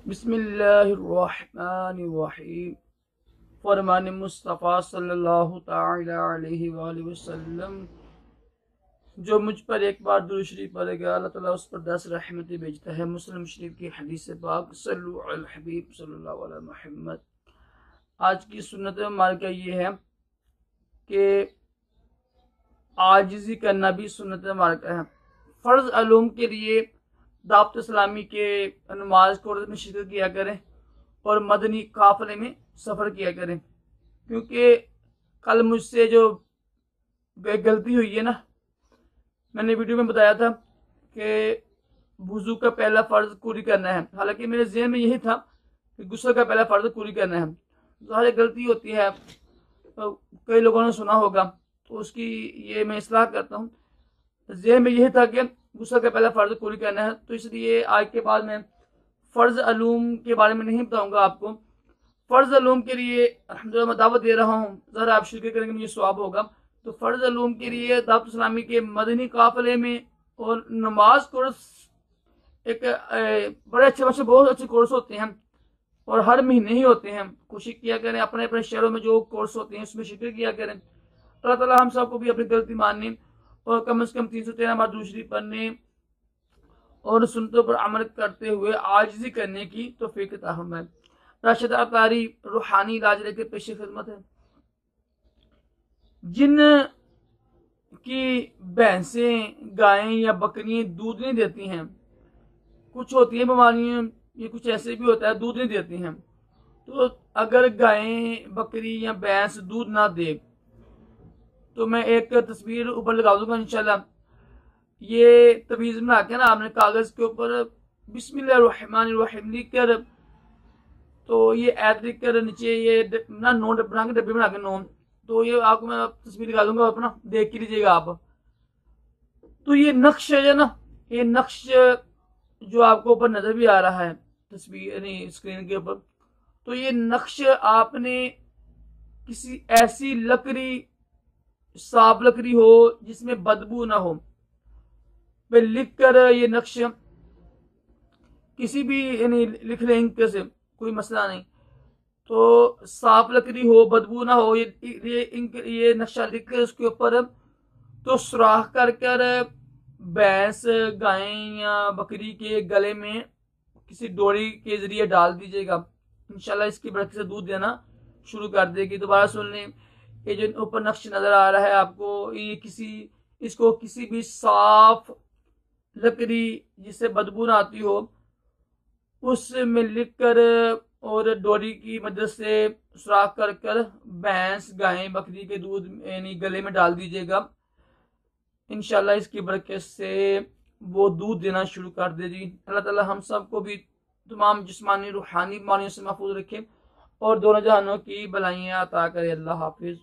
बिस्मिल्लाहिर्रहमानिर्रहीम। फरमान मुस्तफ़ा सल्लल्लाहु ताला अलैहि वसल्लम, जो मुझ पर एक बार दुरूद शरीफ पढ़ेगा अल्लाह ताला उस पर 10 रहमतें भेजता है। मुस्लिम शरीफ की हदीस पाक सल्लु अल हबीब सल्लल्लाहु अलैहि मुहम्मद। आज की सुन्नत मुबारक ये है कि आजिज़ी करना भी सुन्नत मुबारक है। फ़र्ज़ अलूम के लिए दावत इस्लामी के नमाज कोर्स में शिरकत किया करें और मदनी काफिले में सफ़र किया करें, क्योंकि कल मुझसे जो गलती हुई है ना, मैंने वीडियो में बताया था कि वुज़ू का पहला फ़र्ज़ पूरी करना है। हालांकि मेरे ज़हन में यही था कि गुस्ल का पहला फ़र्ज़ पूरी करना है। ज़ाहिर गलती होती है, तो कई लोगों ने सुना होगा, तो उसकी ये मैं इस्लाह करता हूँ। ज़हन में यही था कि गुस्ल का पहला फ़र्ज़ पूरी करना है, तो इसलिए आज के बाद मैं फ़र्ज़ अलूम के बारे में नहीं बताऊँगा आपको। फ़र्ज़ अलूम के लिए अल्हम्दुलिल्लाह मैं दावत दे रहा हूँ, ज़रा आप शिरकत करेंगे मुझे सवाब होगा। तो फ़र्ज़ अलूम के लिए दावत इस्लामी के मदनी काफ़िले में और नमाज कोर्स एक बड़े अच्छे बहुत अच्छे कोर्स होते हैं और हर महीने ही होते हैं। कोशिश किया करें अपने अपने शहरों में जो कोर्स होते हैं उसमें शिरकत किया करें। अल्लाह ताला हम सबको भी अपनी गलती मानने और कम से कम 313 बार दुरूद शरीफ पढ़ने और सुन्नतों पर अमल करते हुए आजिज़ी करने की तौफीक अता फरमाए। राशिद अतारी रूहानी इलाज लेकर पेश खिदमत है। जिन की भैंसें, गायें या बकरियां दूध नहीं देती हैं, कुछ होती हैं बीमारियां, ये कुछ ऐसे भी होता है दूध नहीं देती हैं, तो अगर गायें, बकरी या भैंस दूध ना दे तो मैं एक तस्वीर ऊपर लगा दूंगा इंशाल्लाह। ये तवीज़ बना के ना आपने कागज के ऊपर बिस्मिल्लाहिर्रहमानिर्रहीम लिख कर, तो ये ऐड लिख कर नीचे ये ना नोट बना के डब्बे बना के नोन, तो ये आपको मैं तस्वीर दिखा दूंगा, अपना देख के लीजिएगा आप। तो ये नक्श है ना, ये नक्श जो आपको ऊपर नजर भी आ रहा है तस्वीर नहीं स्क्रीन के ऊपर, तो ये नक्श आपने किसी ऐसी लकड़ी, साफ लकड़ी हो जिसमें बदबू ना हो, पे लिख कर ये नक्श किसी भी यानी लिख लें इंक से, कोई मसला नहीं। तो साफ लकड़ी हो, बदबू ना हो, ये इंक ये नक्शा लिख कर उसके ऊपर तो सुराख कर कर भैंस, गाय या बकरी के गले में किसी डोरी के जरिए डाल दीजिएगा। इंशाल्लाह इसकी बरकत से दूध देना शुरू कर देगी। दोबारा सुन लें, ये जो ऊपर नक्श नजर आ रहा है आपको, ये इसको किसी भी साफ लकड़ी जिससे बदबू ना आती हो उसमें लिख कर और डोरी की मदद से सुराख कर कर भैंस, गाय, बकरी के दूध यानी गले में डाल दीजिएगा। इंशाल्लाह इसकी बरकत से वो दूध देना शुरू कर देगी। अल्लाह ताला हम सबको भी तमाम जिस्मानी रूहानी बीमारियों से महफूज रखे और दोनों जहानों की भलाइयाँ अता करे। अल्लाह हाफिज।